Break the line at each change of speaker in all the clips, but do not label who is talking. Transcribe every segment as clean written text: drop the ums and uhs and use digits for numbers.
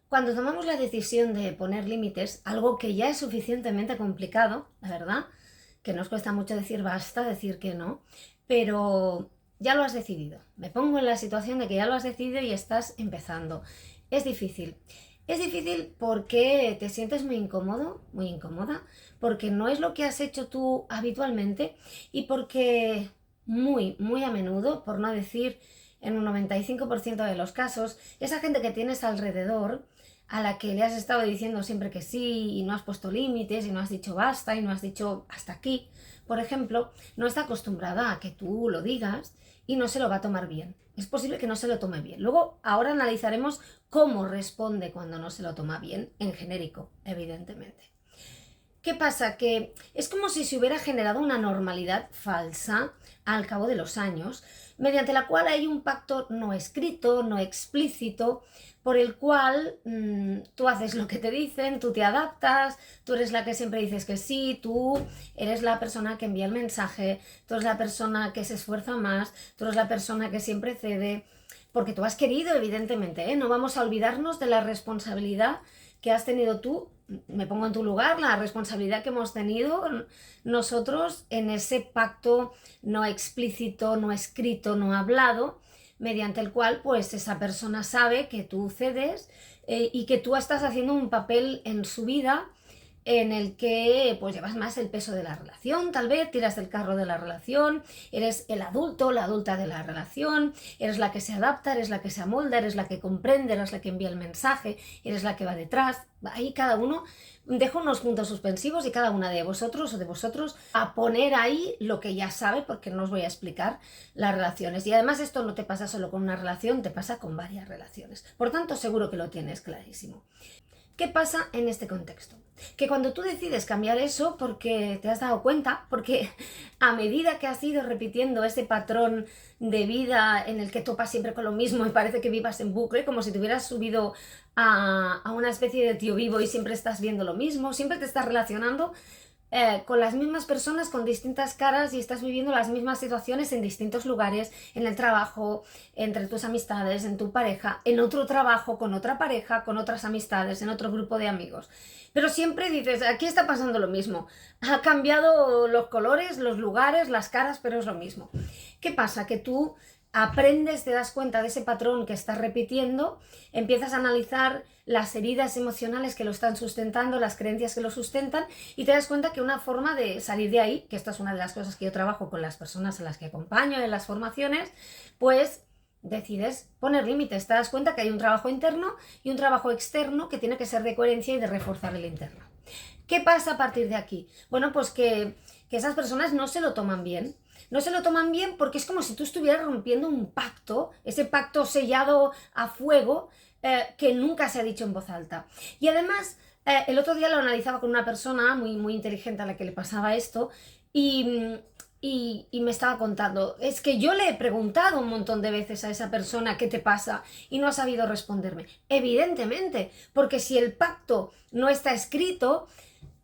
Cuando tomamos la decisión de poner límites, algo que ya es suficientemente complicado, la verdad, que nos cuesta mucho decir basta, decir que no, pero ya lo has decidido. Me pongo en la situación de que ya lo has decidido y estás empezando. Es difícil. Es difícil porque te sientes muy incómodo, muy incómoda, porque no es lo que has hecho tú habitualmente y porque muy a menudo, por no decir en un 95% de los casos, esa gente que tienes alrededor, a la que le has estado diciendo siempre que sí y no has puesto límites y no has dicho basta y no has dicho hasta aquí, por ejemplo, no está acostumbrada a que tú lo digas y no se lo va a tomar bien. Es posible que no se lo tome bien. Luego, ahora analizaremos cómo responde cuando no se lo toma bien, en genérico, evidentemente. ¿Qué pasa? Que es como si se hubiera generado una normalidad falsa al cabo de los años, mediante la cual hay un pacto no escrito, no explícito, por el cual tú haces lo que te dicen, tú te adaptas, tú eres la que siempre dices que sí, tú eres la persona que envía el mensaje, tú eres la persona que se esfuerza más, tú eres la persona que siempre cede, porque tú has querido, evidentemente, ¿eh? No vamos a olvidarnos de la responsabilidad que has tenido tú. Me pongo en tu lugar, la responsabilidad que hemos tenido nosotros en ese pacto no explícito, no escrito, no hablado, mediante el cual pues esa persona sabe que tú cedes y que tú estás haciendo un papel en su vida en el que pues llevas más el peso de la relación, tal vez tiras del carro de la relación, eres el adulto, la adulta de la relación, eres la que se adapta, eres la que se amolda, eres la que comprende, eres la que envía el mensaje, eres la que va detrás. Ahí cada uno deja unos puntos suspensivos y cada una de vosotros o de vosotros a poner ahí lo que ya sabe, porque no os voy a explicar las relaciones. Y además esto no te pasa solo con una relación, te pasa con varias relaciones. Por tanto, seguro que lo tienes clarísimo. ¿Qué pasa en este contexto? Que cuando tú decides cambiar eso porque te has dado cuenta, porque a medida que has ido repitiendo ese patrón de vida en el que topas siempre con lo mismo y parece que vivas en bucle, como si te hubieras subido a una especie de tío vivo y siempre estás viendo lo mismo, siempre te estás relacionando con las mismas personas, con distintas caras y estás viviendo las mismas situaciones en distintos lugares, en el trabajo, entre tus amistades, en tu pareja, en otro trabajo, con otra pareja, con otras amistades, en otro grupo de amigos. Pero siempre dices, aquí está pasando lo mismo. Ha cambiado los colores, los lugares, las caras, pero es lo mismo. ¿Qué pasa? Que tú aprendes, te das cuenta de ese patrón que estás repitiendo, empiezas a analizar las heridas emocionales que lo están sustentando, las creencias que lo sustentan y te das cuenta que una forma de salir de ahí, que esta es una de las cosas que yo trabajo con las personas a las que acompaño en las formaciones, pues decides poner límites, te das cuenta que hay un trabajo interno y un trabajo externo que tiene que ser de coherencia y de reforzar el interno. ¿Qué pasa a partir de aquí? Bueno, pues que esas personas no se lo toman bien. No se lo toman bien porque es como si tú estuvieras rompiendo un pacto, ese pacto sellado a fuego que nunca se ha dicho en voz alta. Y además, el otro día lo analizaba con una persona muy inteligente a la que le pasaba esto y, y me estaba contando, es que yo le he preguntado un montón de veces a esa persona qué te pasa y no ha sabido responderme. Evidentemente, porque si el pacto no está escrito,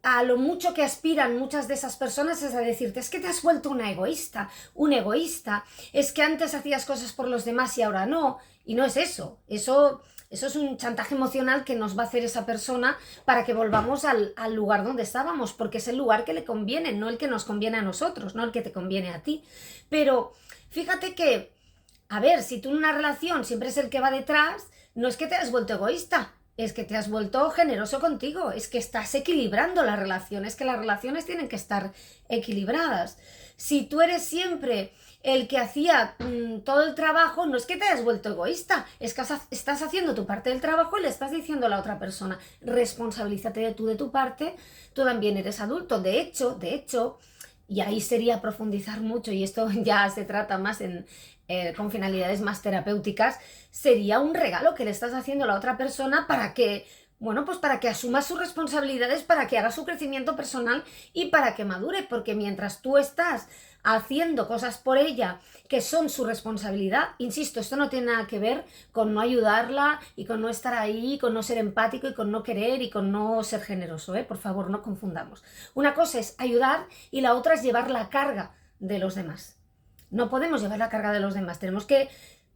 a lo mucho que aspiran muchas de esas personas es a decirte, es que te has vuelto una egoísta, un egoísta, es que antes hacías cosas por los demás y ahora no, y no es eso, eso es un chantaje emocional que nos va a hacer esa persona para que volvamos al lugar donde estábamos, porque es el lugar que le conviene, no el que nos conviene a nosotros, no el que te conviene a ti. Pero fíjate que, a ver, si tú en una relación siempre es el que va detrás, no es que te has vuelto egoísta, es que te has vuelto generoso contigo, es que estás equilibrando la relación, es que las relaciones tienen que estar equilibradas. Si tú eres siempre el que hacía todo el trabajo, no es que te hayas vuelto egoísta, es que estás haciendo tu parte del trabajo y le estás diciendo a la otra persona, responsabilízate de tu parte, tú también eres adulto. De hecho, y ahí sería profundizar mucho, y esto ya se trata más con finalidades más terapéuticas, sería un regalo que le estás haciendo a la otra persona para que, bueno, pues para que asuma sus responsabilidades, para que haga su crecimiento personal y para que madure, porque mientras tú estás haciendo cosas por ella que son su responsabilidad, insisto, esto no tiene nada que ver con no ayudarla y con no estar ahí, con no ser empático y con no querer y con no ser generoso, por favor, no confundamos. Una cosa es ayudar y la otra es llevar la carga de los demás. No podemos llevar la carga de los demás, tenemos que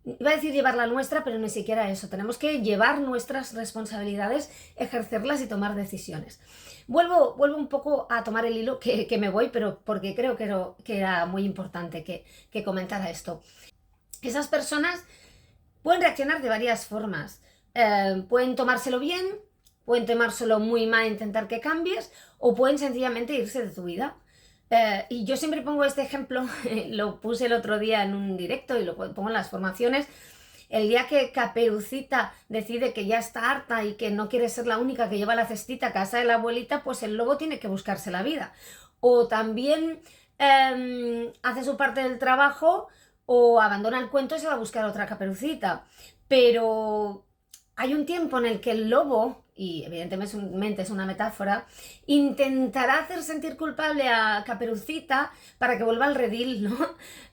iba a decir llevar la nuestra, pero ni siquiera eso. Tenemos que llevar nuestras responsabilidades, ejercerlas y tomar decisiones. Vuelvo un poco a tomar el hilo que me voy, pero porque creo que era muy importante que comentara esto. Esas personas pueden reaccionar de varias formas. Pueden tomárselo bien, pueden tomárselo muy mal, intentar que cambies, o pueden sencillamente irse de tu vida. Y yo siempre pongo este ejemplo, lo puse el otro día en un directo y lo pongo en las formaciones. El día que Caperucita decide que ya está harta y que no quiere ser la única que lleva la cestita a casa de la abuelita, pues el lobo tiene que buscarse la vida. O también hace su parte del trabajo o abandona el cuento y se va a buscar otra Caperucita. Pero hay un tiempo en el que el lobo, y evidentemente es una metáfora, intentará hacer sentir culpable a Caperucita para que vuelva al redil, ¿no?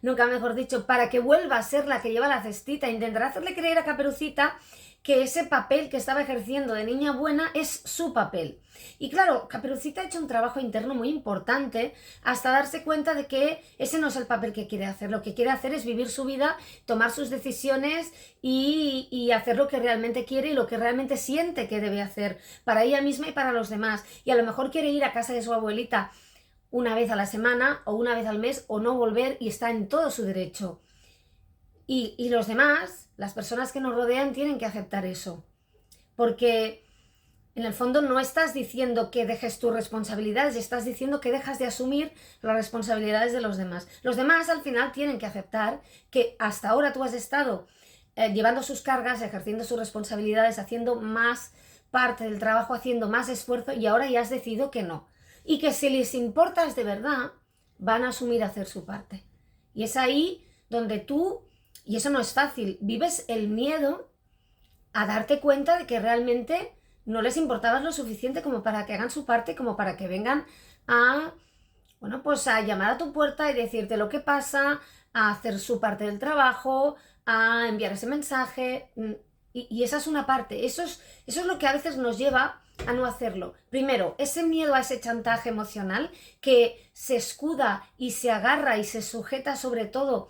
Nunca mejor dicho, para que vuelva a ser la que lleva la cestita. Intentará hacerle creer a Caperucita que ese papel que estaba ejerciendo de niña buena es su papel. Y claro, Caperucita ha hecho un trabajo interno muy importante hasta darse cuenta de que ese no es el papel que quiere hacer. Lo que quiere hacer es vivir su vida, tomar sus decisiones y hacer lo que realmente quiere y lo que realmente siente que debe hacer para ella misma y para los demás. Y a lo mejor quiere ir a casa de su abuelita una vez a la semana o una vez al mes o no volver, y está en todo su derecho. Y los demás, las personas que nos rodean, tienen que aceptar eso. Porque en el fondo no estás diciendo que dejes tus responsabilidades, estás diciendo que dejas de asumir las responsabilidades de los demás. Los demás al final tienen que aceptar que hasta ahora tú has estado llevando sus cargas, ejerciendo sus responsabilidades, haciendo más parte del trabajo, haciendo más esfuerzo, y ahora ya has decidido que no. Y que si les importas de verdad, van a asumir hacer su parte. Y es ahí donde tú, y eso no es fácil, vives el miedo a darte cuenta de que realmente no les importabas lo suficiente como para que hagan su parte, como para que vengan a, bueno, pues a llamar a tu puerta y decirte lo que pasa, a hacer su parte del trabajo, a enviar ese mensaje. Y esa es una parte, eso es lo que a veces nos lleva a no hacerlo. Primero, ese miedo a ese chantaje emocional que se escuda y se agarra y se sujeta sobre todo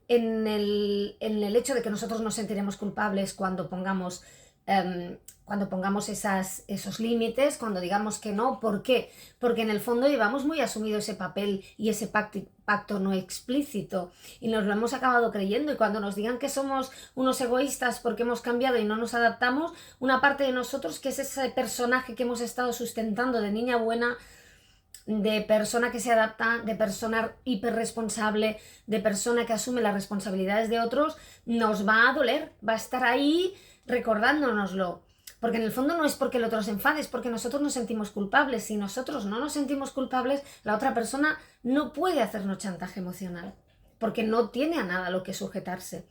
en el hecho de que nosotros nos sentiremos culpables cuando pongamos esos límites, cuando digamos que no. ¿Por qué? Porque en el fondo llevamos muy asumido ese papel y ese pacto no explícito y nos lo hemos acabado creyendo, y cuando nos digan que somos unos egoístas porque hemos cambiado y no nos adaptamos, una parte de nosotros, que es ese personaje que hemos estado sustentando de niña buena, de persona que se adapta, de persona hiperresponsable, de persona que asume las responsabilidades de otros, nos va a doler, va a estar ahí recordándonoslo. Porque en el fondo no es porque el otro se enfade, es porque nosotros nos sentimos culpables. Si nosotros no nos sentimos culpables, la otra persona no puede hacernos chantaje emocional, porque no tiene a nada a lo que sujetarse.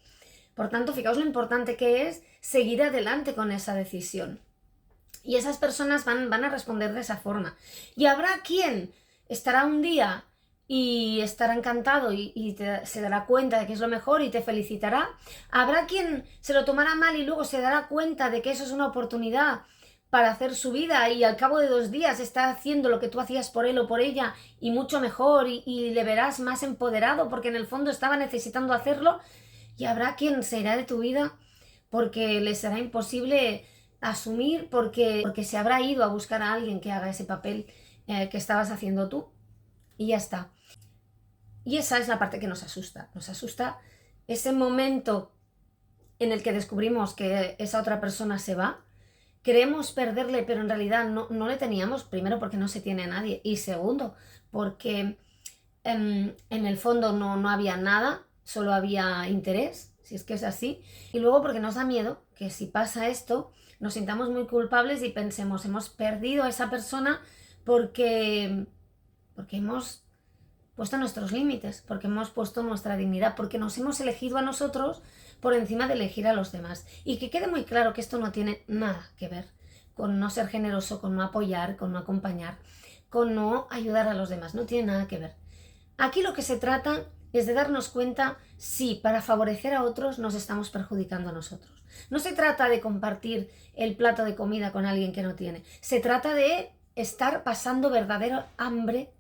Por tanto, fijaos lo importante que es seguir adelante con esa decisión. Y esas personas van a responder de esa forma. Y habrá quien estará un día y estará encantado y se dará cuenta de que es lo mejor y te felicitará. Habrá quien se lo tomará mal y luego se dará cuenta de que eso es una oportunidad para hacer su vida, y al cabo de 2 días está haciendo lo que tú hacías por él o por ella y mucho mejor, y le verás más empoderado porque en el fondo estaba necesitando hacerlo. Y habrá quien se irá de tu vida porque le será imposible asumir, porque se habrá ido a buscar a alguien que haga ese papel que estabas haciendo tú, y ya está. Y esa es la parte que nos asusta ese momento en el que descubrimos que esa otra persona se va. Queremos perderle, pero en realidad no le teníamos, primero porque no se tiene a nadie, y segundo porque en el fondo no había nada, solo había interés, si es que es así, y luego porque nos da miedo que si pasa esto nos sintamos muy culpables y pensemos, hemos perdido a esa persona porque hemos puesto nuestros límites, porque hemos puesto nuestra dignidad, porque nos hemos elegido a nosotros por encima de elegir a los demás. Y que quede muy claro que esto no tiene nada que ver con no ser generoso, con no apoyar, con no acompañar, con no ayudar a los demás, no tiene nada que ver. Aquí lo que se trata es de darnos cuenta si para favorecer a otros nos estamos perjudicando a nosotros. No se trata de compartir el plato de comida con alguien que no tiene, se trata de estar pasando verdadero hambre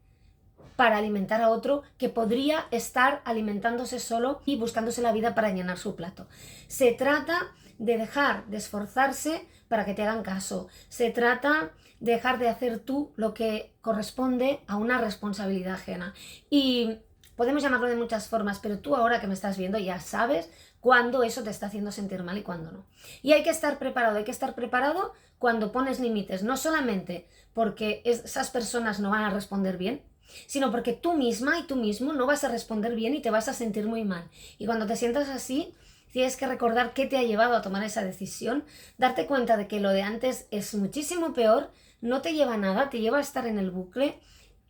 para alimentar a otro que podría estar alimentándose solo y buscándose la vida para llenar su plato. Se trata de dejar de esforzarse para que te hagan caso. Se trata de dejar de hacer tú lo que corresponde a una responsabilidad ajena. Y podemos llamarlo de muchas formas, pero tú ahora que me estás viendo ya sabes cuándo eso te está haciendo sentir mal y cuándo no. Y hay que estar preparado cuando pones límites, no solamente porque esas personas no van a responder bien, sino porque tú misma y tú mismo no vas a responder bien y te vas a sentir muy mal. Y cuando te sientas así, tienes que recordar qué te ha llevado a tomar esa decisión, darte cuenta de que lo de antes es muchísimo peor, no te lleva a nada, te lleva a estar en el bucle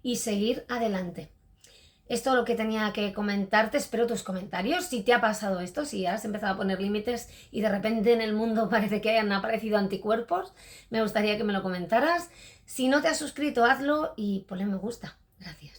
y seguir adelante. Es todo lo que tenía que comentarte, espero tus comentarios, si te ha pasado esto, si has empezado a poner límites y de repente en el mundo parece que hayan aparecido anticuerpos, me gustaría que me lo comentaras. Si no te has suscrito, hazlo y ponle me gusta. Gracias.